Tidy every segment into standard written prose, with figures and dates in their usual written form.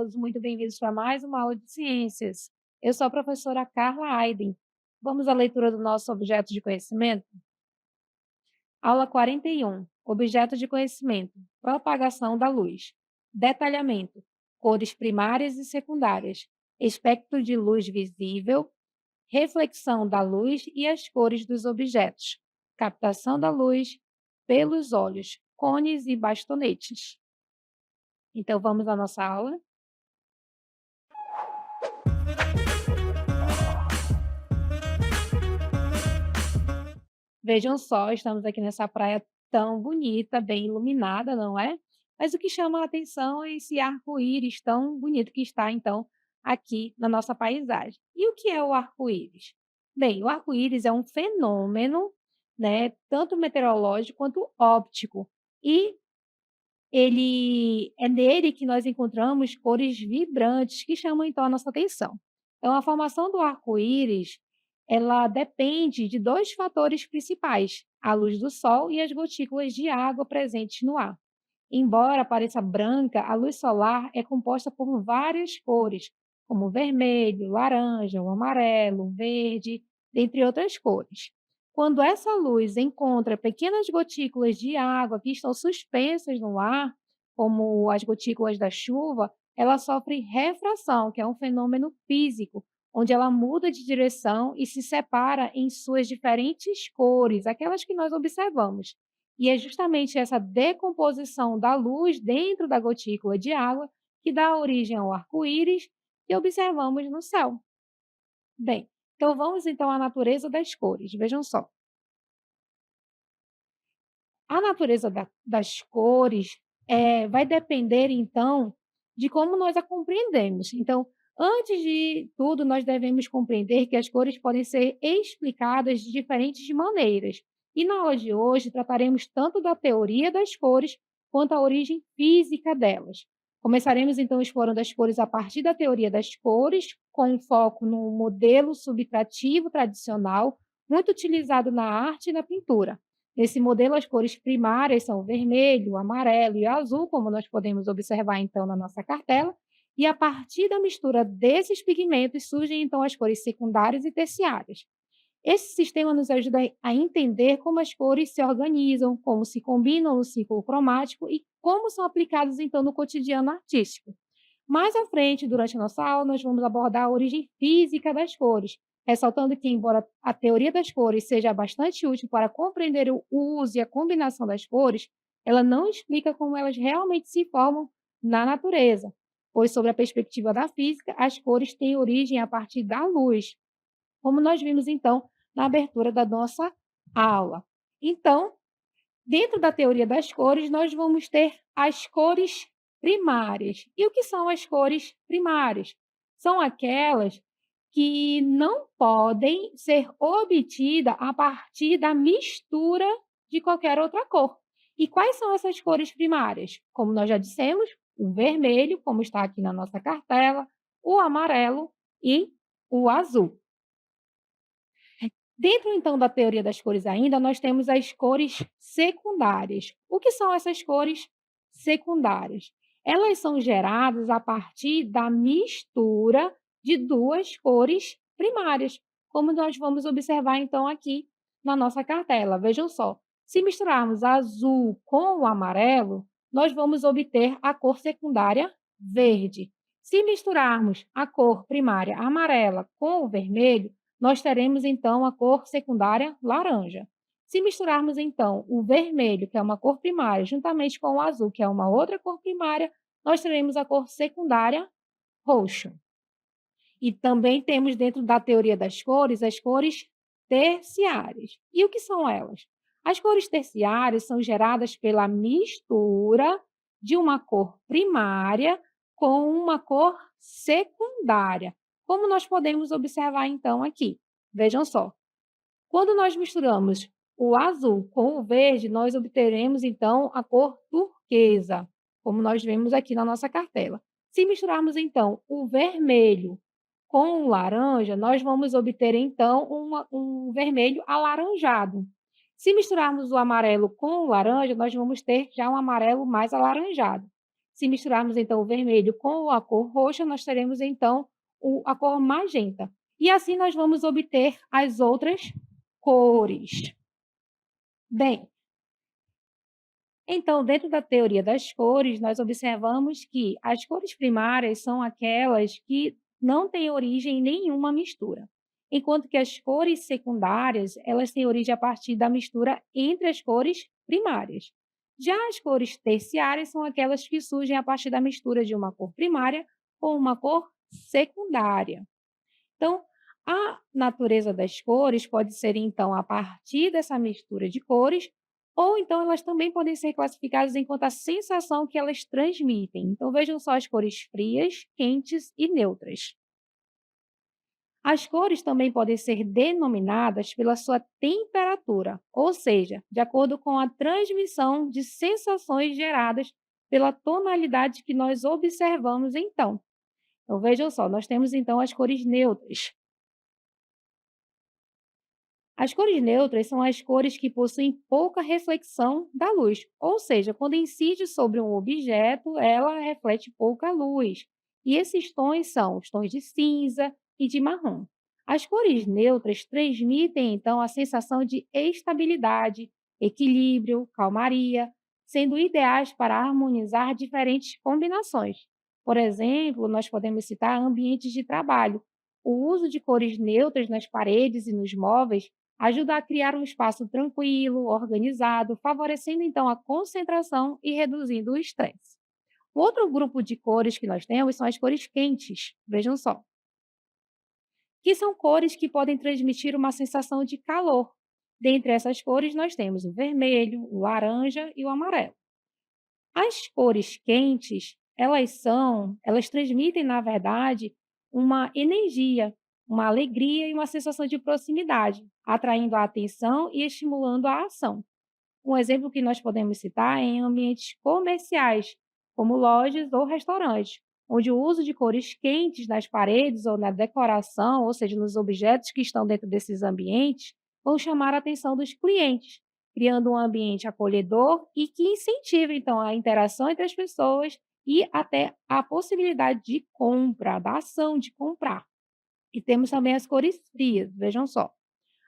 todos muito bem-vindos para mais uma aula de ciências. Eu sou a professora Carla Aiden. Vamos à leitura do nosso objeto de conhecimento? Aula 41. Objeto de conhecimento. Propagação da luz. Detalhamento. Cores primárias e secundárias. Espectro de luz visível. Reflexão da luz e as cores dos objetos. Captação da luz pelos olhos. Cones e bastonetes. Então, vamos à nossa aula? Vejam só, estamos aqui nessa praia tão bonita, bem iluminada, não é? Mas o que chama a atenção é esse arco-íris tão bonito que está, então, aqui na nossa paisagem. E o que é o arco-íris? Bem, o arco-íris é um fenômeno, né, tanto meteorológico quanto óptico. E ele é nele que nós encontramos cores vibrantes que chamam, então, a nossa atenção. Então, a formação do arco-íris, ela depende de 2 fatores principais: a luz do sol e as gotículas de água presentes no ar. Embora pareça branca, a luz solar é composta por várias cores, como o vermelho, laranja, o amarelo, o verde, dentre outras cores. Quando essa luz encontra pequenas gotículas de água que estão suspensas no ar, como as gotículas da chuva, ela sofre refração, que é um fenômeno físico, onde ela muda de direção e se separa em suas diferentes cores, aquelas que nós observamos. E é justamente essa decomposição da luz dentro da gotícula de água que dá origem ao arco-íris que observamos no céu. Bem, então vamos então à natureza das cores. Vejam só. A natureza das cores vai depender, então, de como nós a compreendemos. Então, antes de tudo, nós devemos compreender que as cores podem ser explicadas de diferentes maneiras. E na aula de hoje trataremos tanto da teoria das cores quanto a origem física delas. Começaremos então explorando as cores a partir da teoria das cores, com foco no modelo subtrativo tradicional, muito utilizado na arte e na pintura. Nesse modelo, as cores primárias são o vermelho, o amarelo e o azul, como nós podemos observar então na nossa cartela, e a partir da mistura desses pigmentos surgem então as cores secundárias e terciárias. Esse sistema nos ajuda a entender como as cores se organizam, como se combinam no ciclo cromático e como são aplicadas então no cotidiano artístico. Mais à frente, durante a nossa aula, nós vamos abordar a origem física das cores, ressaltando que, embora a teoria das cores seja bastante útil para compreender o uso e a combinação das cores, ela não explica como elas realmente se formam na natureza, pois, sob a perspectiva da física, as cores têm origem a partir da luz, como nós vimos, então, na abertura da nossa aula. Então, dentro da teoria das cores, nós vamos ter as cores primárias. E o que são as cores primárias? São aquelas que não podem ser obtidas a partir da mistura de qualquer outra cor. E quais são essas cores primárias? Como nós já dissemos, o vermelho, como está aqui na nossa cartela, o amarelo e o azul. Dentro, então, da teoria das cores ainda, nós temos as cores secundárias. O que são essas cores secundárias? Elas são geradas a partir da mistura de 2 cores primárias, como nós vamos observar, então, aqui na nossa cartela. Vejam só, se misturarmos azul com o amarelo, nós vamos obter a cor secundária verde. Se misturarmos a cor primária amarela com o vermelho, nós teremos então a cor secundária laranja. Se misturarmos então o vermelho, que é uma cor primária, juntamente com o azul, que é uma outra cor primária, nós teremos a cor secundária roxo. E também temos dentro da teoria das cores as cores terciárias. E o que são elas? As cores terciárias são geradas pela mistura de uma cor primária com uma cor secundária, como nós podemos observar então aqui. Vejam só, quando nós misturamos o azul com o verde, nós obteremos então a cor turquesa, como nós vemos aqui na nossa cartela. Se misturarmos então o vermelho com o laranja, nós vamos obter então um vermelho alaranjado. Se misturarmos o amarelo com o laranja, nós vamos ter já um amarelo mais alaranjado. Se misturarmos então o vermelho com a cor roxa, nós teremos então a cor magenta. E assim nós vamos obter as outras cores. Bem, então, dentro da teoria das cores, nós observamos que as cores primárias são aquelas que não têm origem em nenhuma mistura, enquanto que as cores secundárias, elas têm origem a partir da mistura entre as cores primárias. Já as cores terciárias são aquelas que surgem a partir da mistura de uma cor primária com uma cor secundária. Então, a natureza das cores pode ser, então, a partir dessa mistura de cores, ou então elas também podem ser classificadas enquanto a sensação que elas transmitem. Então, vejam só as cores frias, quentes e neutras. As cores também podem ser denominadas pela sua temperatura, ou seja, de acordo com a transmissão de sensações geradas pela tonalidade que nós observamos então. Então, vejam só, nós temos então as cores neutras. As cores neutras são as cores que possuem pouca reflexão da luz, ou seja, quando incide sobre um objeto, ela reflete pouca luz. E esses tons são os tons de cinza e de marrom. As cores neutras transmitem, então, a sensação de estabilidade, equilíbrio, calmaria, sendo ideais para harmonizar diferentes combinações. Por exemplo, nós podemos citar ambientes de trabalho. O uso de cores neutras nas paredes e nos móveis ajuda a criar um espaço tranquilo, organizado, favorecendo então a concentração e reduzindo o estresse. O outro grupo de cores que nós temos são as cores quentes, vejam só, que são cores que podem transmitir uma sensação de calor. Dentre essas cores, nós temos o vermelho, o laranja e o amarelo. As cores quentes, elas transmitem, na verdade, uma energia, uma alegria e uma sensação de proximidade, atraindo a atenção e estimulando a ação. Um exemplo que nós podemos citar é em ambientes comerciais, como lojas ou restaurantes, onde o uso de cores quentes nas paredes ou na decoração, ou seja, nos objetos que estão dentro desses ambientes, vão chamar a atenção dos clientes, criando um ambiente acolhedor e que incentiva, então, a interação entre as pessoas e até a possibilidade de compra, da ação de comprar. E temos também as cores frias, vejam só.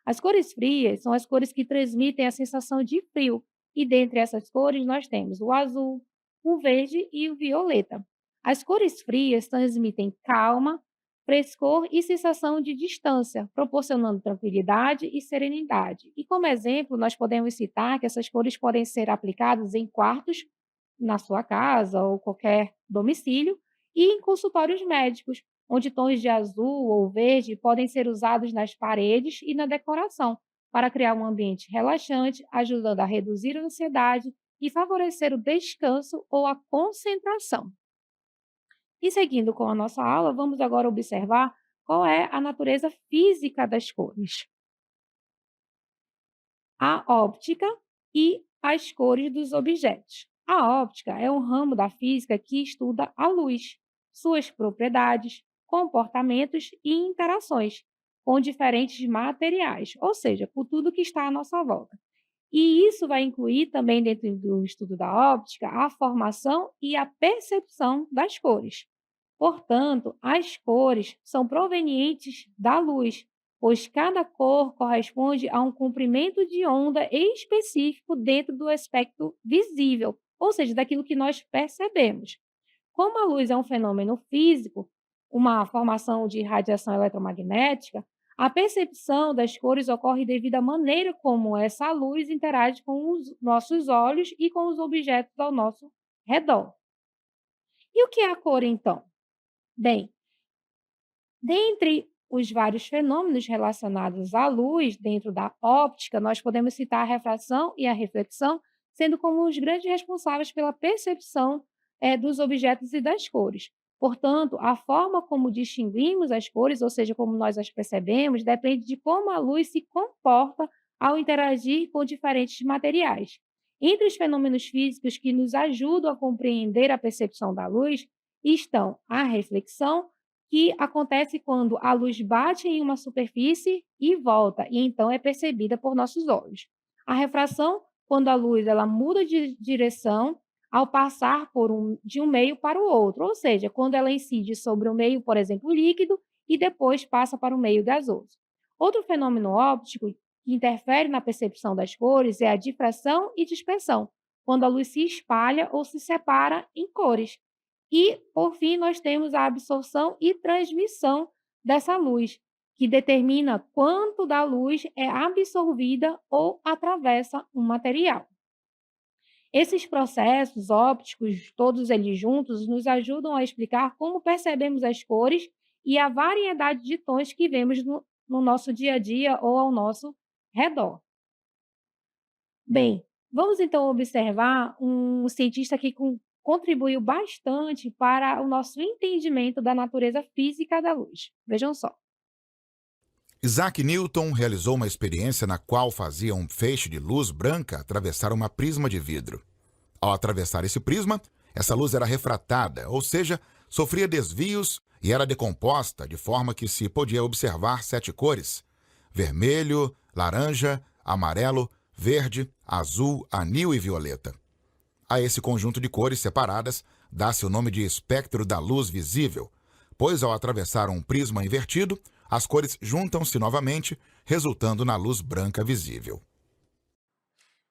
As cores frias são as cores que transmitem a sensação de frio, e dentre essas cores nós temos o azul, o verde e o violeta. As cores frias transmitem calma, frescor e sensação de distância, proporcionando tranquilidade e serenidade. E como exemplo, nós podemos citar que essas cores podem ser aplicadas em quartos, na sua casa ou qualquer domicílio, e em consultórios médicos, onde tons de azul ou verde podem ser usados nas paredes e na decoração, para criar um ambiente relaxante, ajudando a reduzir a ansiedade e favorecer o descanso ou a concentração. E seguindo com a nossa aula, vamos agora observar qual é a natureza física das cores, a óptica e as cores dos objetos. A óptica é um ramo da física que estuda a luz, suas propriedades, comportamentos e interações com diferentes materiais, ou seja, com tudo que está à nossa volta. E isso vai incluir também, dentro do estudo da óptica, a formação e a percepção das cores. Portanto, as cores são provenientes da luz, pois cada cor corresponde a um comprimento de onda específico dentro do aspecto visível, ou seja, daquilo que nós percebemos. Como a luz é um fenômeno físico, uma formação de radiação eletromagnética, a percepção das cores ocorre devido à maneira como essa luz interage com os nossos olhos e com os objetos ao nosso redor. E o que é a cor, então? Bem, dentre os vários fenômenos relacionados à luz dentro da óptica, nós podemos citar a refração e a reflexão, sendo como os grandes responsáveis pela percepção dos objetos e das cores. Portanto, a forma como distinguimos as cores, ou seja, como nós as percebemos, depende de como a luz se comporta ao interagir com diferentes materiais. Entre os fenômenos físicos que nos ajudam a compreender a percepção da luz estão a reflexão, que acontece quando a luz bate em uma superfície e volta, e então é percebida por nossos olhos. A refração, quando a luz ela muda de direção ao passar de um meio para o outro, ou seja, quando ela incide sobre o meio, por exemplo, líquido, e depois passa para o meio gasoso. Outro fenômeno óptico que interfere na percepção das cores é a difração e dispersão, quando a luz se espalha ou se separa em cores. E, por fim, nós temos a absorção e transmissão dessa luz, que determina quanto da luz é absorvida ou atravessa um material. Esses processos ópticos, todos eles juntos, nos ajudam a explicar como percebemos as cores e a variedade de tons que vemos no nosso dia a dia ou ao nosso redor. Bem, vamos então observar um cientista que contribuiu bastante para o nosso entendimento da natureza física da luz. Vejam só. Isaac Newton realizou uma experiência na qual fazia um feixe de luz branca atravessar uma prisma de vidro. Ao atravessar esse prisma, essa luz era refratada, ou seja, sofria desvios e era decomposta de forma que se podia observar 7 cores: vermelho, laranja, amarelo, verde, azul, anil e violeta. A esse conjunto de cores separadas dá-se o nome de espectro da luz visível, pois ao atravessar um prisma invertido, as cores juntam-se novamente, resultando na luz branca visível.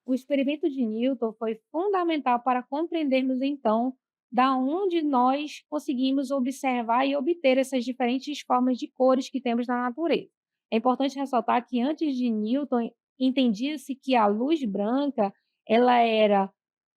O experimento de Newton foi fundamental para compreendermos então da onde nós conseguimos observar e obter essas diferentes formas de cores que temos na natureza. É importante ressaltar que antes de Newton entendia-se que a luz branca ela era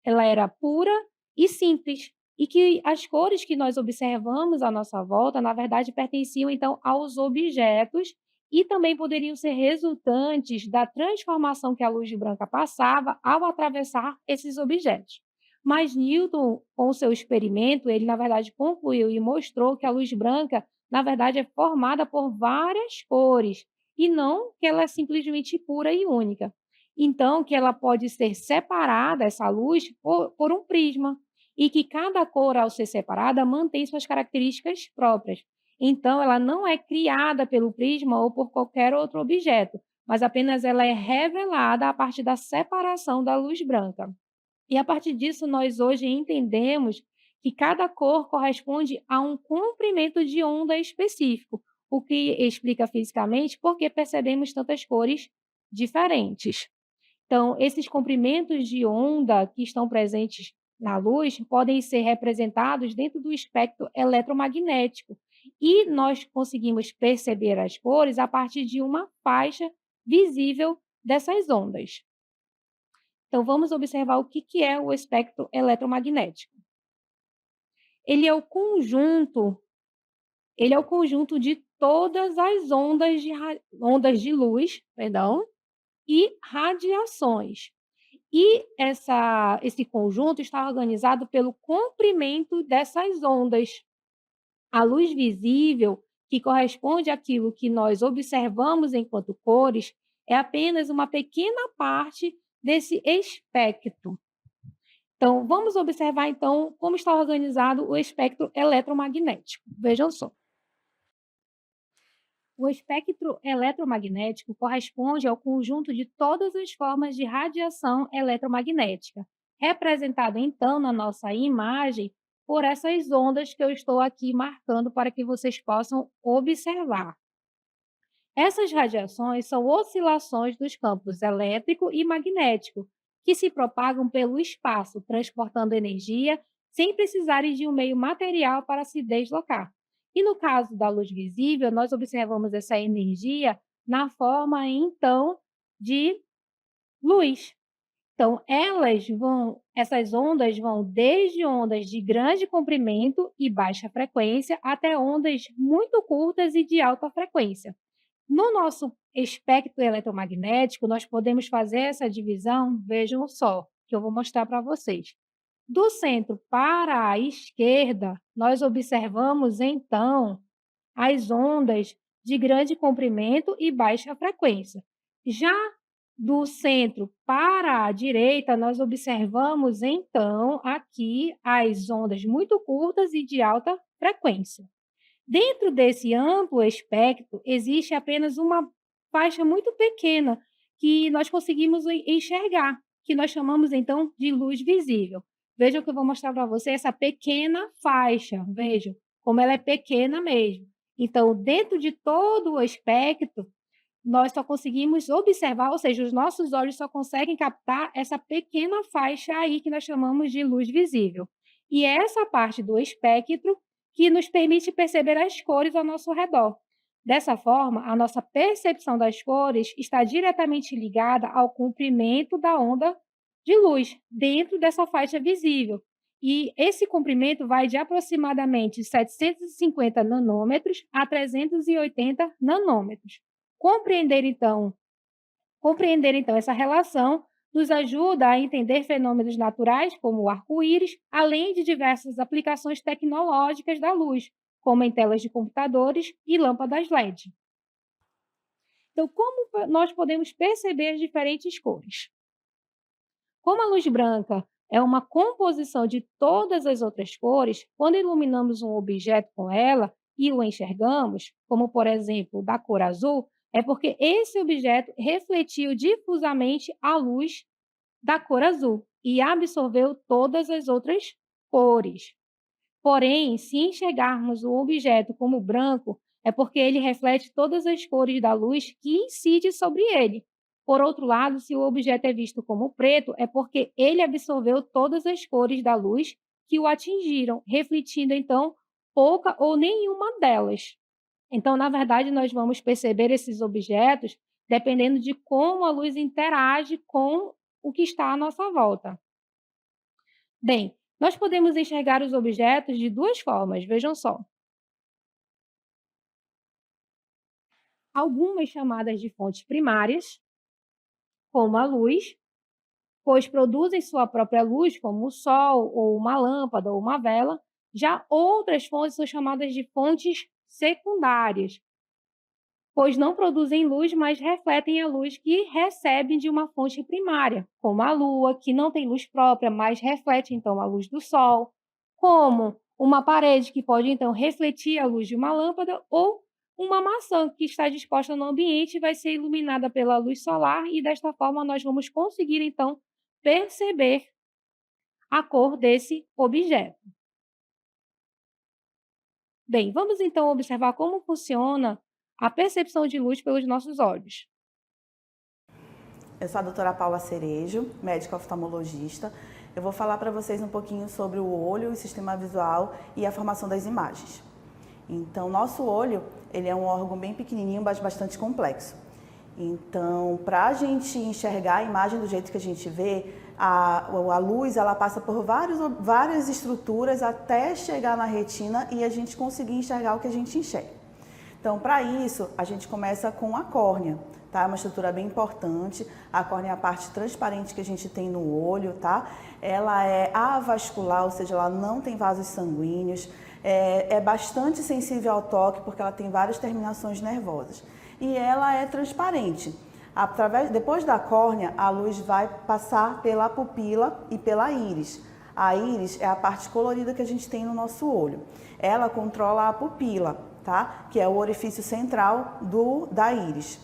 ela era pura e simples, e que as cores que nós observamos à nossa volta, na verdade, pertenciam então aos objetos e também poderiam ser resultantes da transformação que a luz branca passava ao atravessar esses objetos. Mas Newton, com o seu experimento, ele na verdade concluiu e mostrou que a luz branca, na verdade, é formada por várias cores e não que ela é simplesmente pura e única. Então, que ela pode ser separada, essa luz, por um prisma, e que cada cor, ao ser separada, mantém suas características próprias. Então, ela não é criada pelo prisma ou por qualquer outro objeto, mas apenas ela é revelada a partir da separação da luz branca. E a partir disso, nós hoje entendemos que cada cor corresponde a um comprimento de onda específico, o que explica fisicamente por que percebemos tantas cores diferentes. Então, esses comprimentos de onda que estão presentes na luz podem ser representados dentro do espectro eletromagnético, e nós conseguimos perceber as cores a partir de uma faixa visível dessas ondas. Então, vamos observar o que é o espectro eletromagnético. Ele é o conjunto, ele é o conjunto de todas as ondas de luz, perdão, e radiações. E esse conjunto está organizado pelo comprimento dessas ondas. A luz visível, que corresponde àquilo que nós observamos enquanto cores, é apenas uma pequena parte desse espectro. Então, vamos observar então como está organizado o espectro eletromagnético. Vejam só. O espectro eletromagnético corresponde ao conjunto de todas as formas de radiação eletromagnética, representado então na nossa imagem por essas ondas que eu estou aqui marcando para que vocês possam observar. Essas radiações são oscilações dos campos elétrico e magnético, que se propagam pelo espaço, transportando energia sem precisarem de um meio material para se deslocar. E no caso da luz visível, nós observamos essa energia na forma, então, de luz. Então, essas ondas vão desde ondas de grande comprimento e baixa frequência até ondas muito curtas e de alta frequência. No nosso espectro eletromagnético, nós podemos fazer essa divisão, vejam só, que eu vou mostrar para vocês. Do centro para a esquerda, nós observamos então as ondas de grande comprimento e baixa frequência. Já do centro para a direita, nós observamos então aqui as ondas muito curtas e de alta frequência. Dentro desse amplo espectro, existe apenas uma faixa muito pequena que nós conseguimos enxergar, que nós chamamos então de luz visível. Vejam que eu vou mostrar para você essa pequena faixa, vejam como ela é pequena mesmo. Então, dentro de todo o espectro, nós só conseguimos observar, ou seja, os nossos olhos só conseguem captar essa pequena faixa aí que nós chamamos de luz visível. E é essa parte do espectro que nos permite perceber as cores ao nosso redor. Dessa forma, a nossa percepção das cores está diretamente ligada ao comprimento da onda de luz dentro dessa faixa visível. E esse comprimento vai de aproximadamente 750 nanômetros a 380 nanômetros. Compreender então compreender então essa relação nos ajuda a entender fenômenos naturais como o arco-íris, além de diversas aplicações tecnológicas da luz, como em telas de computadores e lâmpadas LED. Então, como nós podemos perceber as diferentes cores? Como a luz branca é uma composição de todas as outras cores, quando iluminamos um objeto com ela e o enxergamos, como por exemplo da cor azul, é porque esse objeto refletiu difusamente a luz da cor azul e absorveu todas as outras cores. Porém, se enxergarmos o objeto como branco, é porque ele reflete todas as cores da luz que incide sobre ele. Por outro lado, se o objeto é visto como preto, é porque ele absorveu todas as cores da luz que o atingiram, refletindo então pouca ou nenhuma delas. Então, na verdade, nós vamos perceber esses objetos dependendo de como a luz interage com o que está à nossa volta. Bem, nós podemos enxergar os objetos de duas formas, vejam só. Algumas chamadas de fontes primárias, como a luz, pois produzem sua própria luz, como o sol, ou uma lâmpada, ou uma vela. Já outras fontes são chamadas de fontes secundárias, pois não produzem luz, mas refletem a luz que recebem de uma fonte primária, como a lua, que não tem luz própria, mas reflete então a luz do sol, como uma parede que pode então refletir a luz de uma lâmpada, ou uma maçã que está disposta no ambiente e vai ser iluminada pela luz solar, e desta forma nós vamos conseguir então perceber a cor desse objeto. Bem, vamos então observar como funciona a percepção de luz pelos nossos olhos. Eu sou a doutora Paula Cerejo, médica oftalmologista. Eu vou falar para vocês um pouquinho sobre o olho, o sistema visual e a formação das imagens. Então, nosso olho, ele é um órgão bem pequenininho, mas bastante complexo. Então, para a gente enxergar a imagem do jeito que a gente vê, a luz ela passa por várias estruturas até chegar na retina e a gente conseguir enxergar o que a gente enxerga. Então, para isso, a gente começa com a córnea, tá? É uma estrutura bem importante. A córnea é a parte transparente que a gente tem no olho, tá? Ela é avascular, ou seja, ela não tem vasos sanguíneos. É bastante sensível ao toque, porque ela tem várias terminações nervosas. E ela é transparente. Depois da córnea, a luz vai passar pela pupila e pela íris. A íris é a parte colorida que a gente tem no nosso olho. Ela controla a pupila, tá? Que é o orifício central da íris.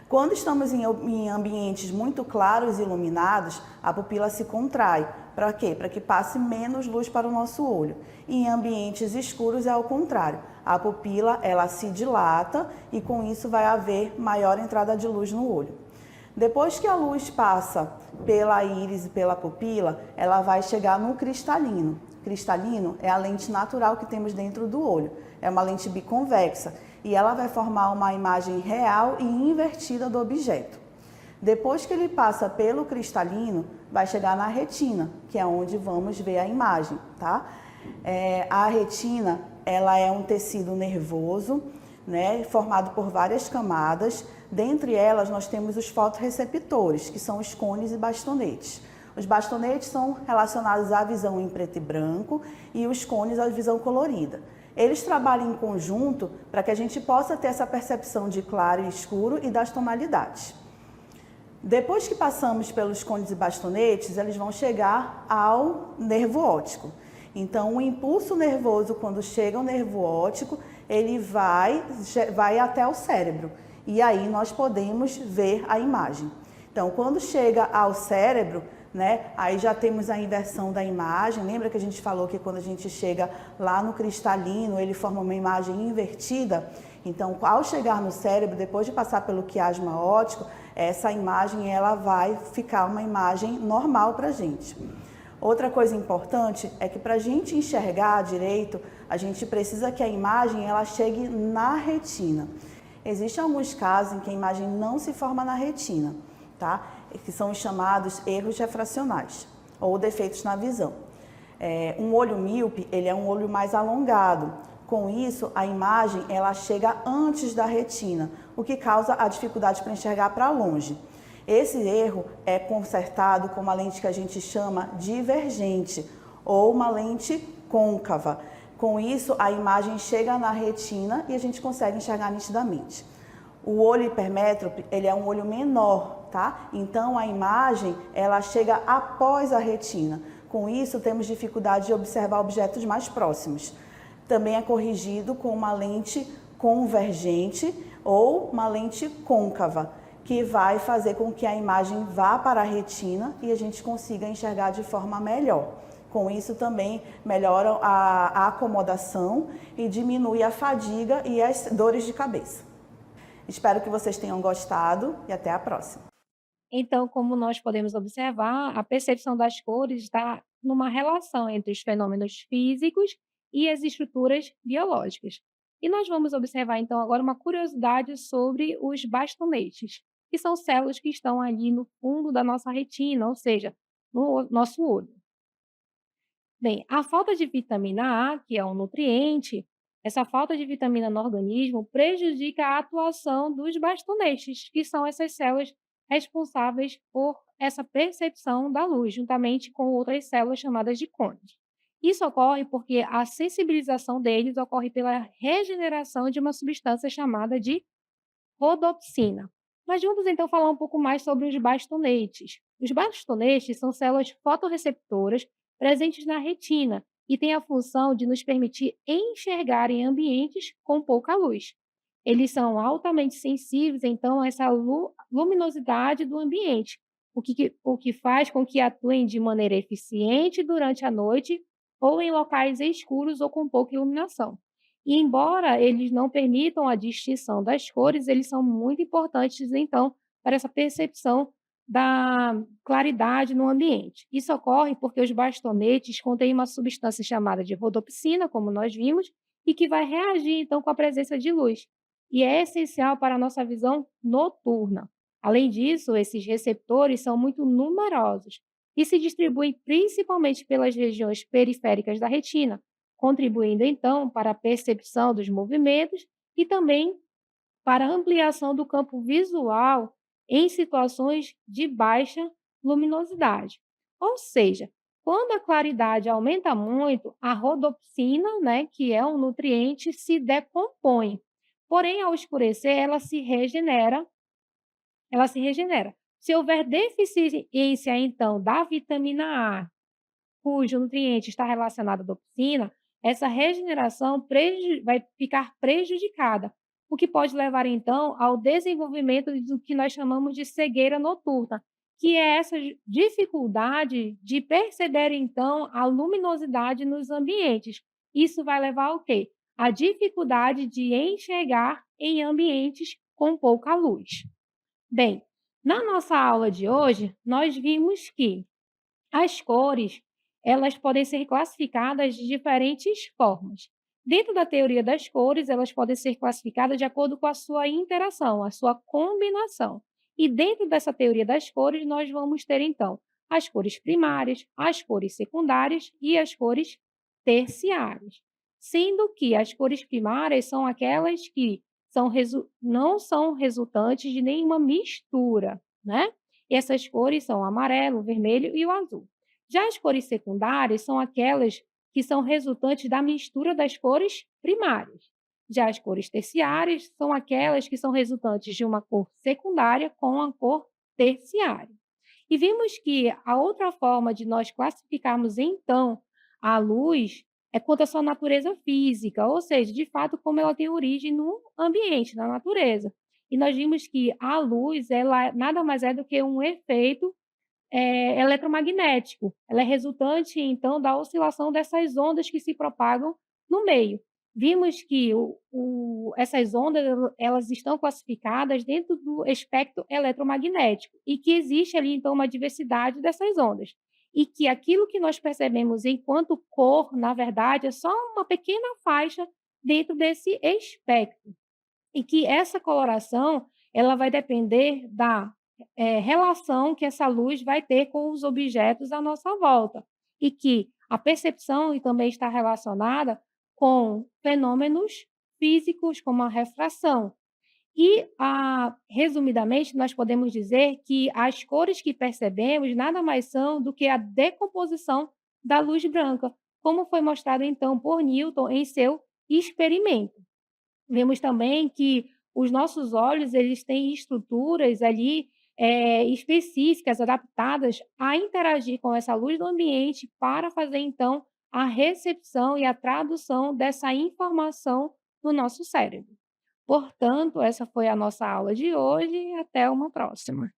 Quando estamos em ambientes muito claros e iluminados, a pupila se contrai. Para quê? Para que passe menos luz para o nosso olho. E em ambientes escuros é ao contrário. A pupila ela se dilata e com isso vai haver maior entrada de luz no olho. Depois que a luz passa pela íris e pela pupila, ela vai chegar no cristalino. Cristalino é a lente natural que temos dentro do olho. É uma lente biconvexa e ela vai formar uma imagem real e invertida do objeto. Depois que ele passa pelo cristalino, vai chegar na retina, que é onde vamos ver a imagem, tá? A retina, ela é um tecido nervoso, né, formado por várias camadas. Dentre elas, nós temos os fotorreceptores, que são os cones e bastonetes. Os bastonetes são relacionados à visão em preto e branco e os cones à visão colorida. Eles trabalham em conjunto para que a gente possa ter essa percepção de claro e escuro e das tonalidades. Depois que passamos pelos cones e bastonetes, eles vão chegar ao nervo óptico. Então, o impulso nervoso, quando chega ao nervo óptico, ele vai até o cérebro. E aí nós podemos ver a imagem. Então, quando chega ao cérebro, né? Aí já temos a inversão da imagem. Lembra que a gente falou que quando a gente chega lá no cristalino, ele forma uma imagem invertida? Então, ao chegar no cérebro, depois de passar pelo quiasma óptico, essa imagem ela vai ficar uma imagem normal para a gente. Outra coisa importante é que para a gente enxergar direito, a gente precisa que a imagem ela chegue na retina. Existem alguns casos em que a imagem não se forma na retina, tá? Que são os chamados erros refracionais ou defeitos na visão. Um olho míope, ele é um olho mais alongado. Com isso, a imagem ela chega antes da retina, o que causa a dificuldade para enxergar para longe. Esse erro é consertado com uma lente que a gente chama divergente ou uma lente côncava. Com isso, a imagem chega na retina e a gente consegue enxergar nitidamente. O olho hipermétrope, ele é um olho menor, tá? Então, a imagem, ela chega após a retina. Com isso, temos dificuldade de observar objetos mais próximos. Também é corrigido com uma lente convergente ou uma lente côncava, que vai fazer com que a imagem vá para a retina e a gente consiga enxergar de forma melhor. Com isso também melhora a acomodação e diminui a fadiga e as dores de cabeça. Espero que vocês tenham gostado e até a próxima. Então, como nós podemos observar, a percepção das cores está numa relação entre os fenômenos físicos e as estruturas biológicas. E nós vamos observar então agora uma curiosidade sobre os bastonetes, que são células que estão ali no fundo da nossa retina, ou seja, no nosso olho. Bem, a falta de vitamina A, que é um nutriente, essa falta de vitamina no organismo prejudica a atuação dos bastonetes, que são essas células responsáveis por essa percepção da luz, juntamente com outras células chamadas de cones. Isso ocorre porque a sensibilização deles ocorre pela regeneração de uma substância chamada de rodopsina. Mas vamos então falar um pouco mais sobre os bastonetes. Os bastonetes são células fotorreceptoras presentes na retina e têm a função de nos permitir enxergar em ambientes com pouca luz. Eles são altamente sensíveis, então, a essa luminosidade do ambiente, o que faz com que atuem de maneira eficiente durante a noite ou em locais escuros ou com pouca iluminação. E embora eles não permitam a distinção das cores, eles são muito importantes, então, para essa percepção da claridade no ambiente. Isso ocorre porque os bastonetes contêm uma substância chamada de rodopsina, como nós vimos, e que vai reagir, então, com a presença de luz. E é essencial para a nossa visão noturna. Além disso, esses receptores são muito numerosos e se distribuem principalmente pelas regiões periféricas da retina, contribuindo então para a percepção dos movimentos e também para a ampliação do campo visual em situações de baixa luminosidade. Ou seja, quando a claridade aumenta muito, a rodopsina, né, que é um nutriente, se decompõe. Porém, ao escurecer, ela se regenera. Se houver deficiência, então, da vitamina A, cujo nutriente está relacionado à dopsina, essa regeneração vai ficar prejudicada, o que pode levar, então, ao desenvolvimento do que nós chamamos de cegueira noturna, que é essa dificuldade de perceber, então, a luminosidade nos ambientes. Isso vai levar ao quê? A dificuldade de enxergar em ambientes com pouca luz. Bem, na nossa aula de hoje, nós vimos que as cores, elas podem ser classificadas de diferentes formas. Dentro da teoria das cores, elas podem ser classificadas de acordo com a sua interação, a sua combinação. E dentro dessa teoria das cores, nós vamos ter então as cores primárias, as cores secundárias e as cores terciárias. Sendo que as cores primárias são aquelas que não são resultantes de nenhuma mistura, né? E essas cores são o amarelo, o vermelho e o azul. Já as cores secundárias são aquelas que são resultantes da mistura das cores primárias. Já as cores terciárias são aquelas que são resultantes de uma cor secundária com a cor terciária. E vimos que a outra forma de nós classificarmos, então, a luz é quanto à sua natureza física, ou seja, de fato, como ela tem origem no ambiente, na natureza. E nós vimos que a luz, ela nada mais é do que um efeito eletromagnético. Ela é resultante, então, da oscilação dessas ondas que se propagam no meio. Vimos que essas ondas elas estão classificadas dentro do espectro eletromagnético e que existe ali, então, uma diversidade dessas ondas. E que aquilo que nós percebemos enquanto cor, na verdade, é só uma pequena faixa dentro desse espectro. E que essa coloração ela vai depender da relação que essa luz vai ter com os objetos à nossa volta. E que a percepção e também está relacionada com fenômenos físicos, como a refração. E, resumidamente, nós podemos dizer que as cores que percebemos nada mais são do que a decomposição da luz branca, como foi mostrado então por Newton em seu experimento. Vemos também que os nossos olhos, eles têm estruturas ali, específicas, adaptadas a interagir com essa luz do ambiente para fazer, então, a recepção e a tradução dessa informação no nosso cérebro. Portanto, essa foi a nossa aula de hoje e até uma próxima.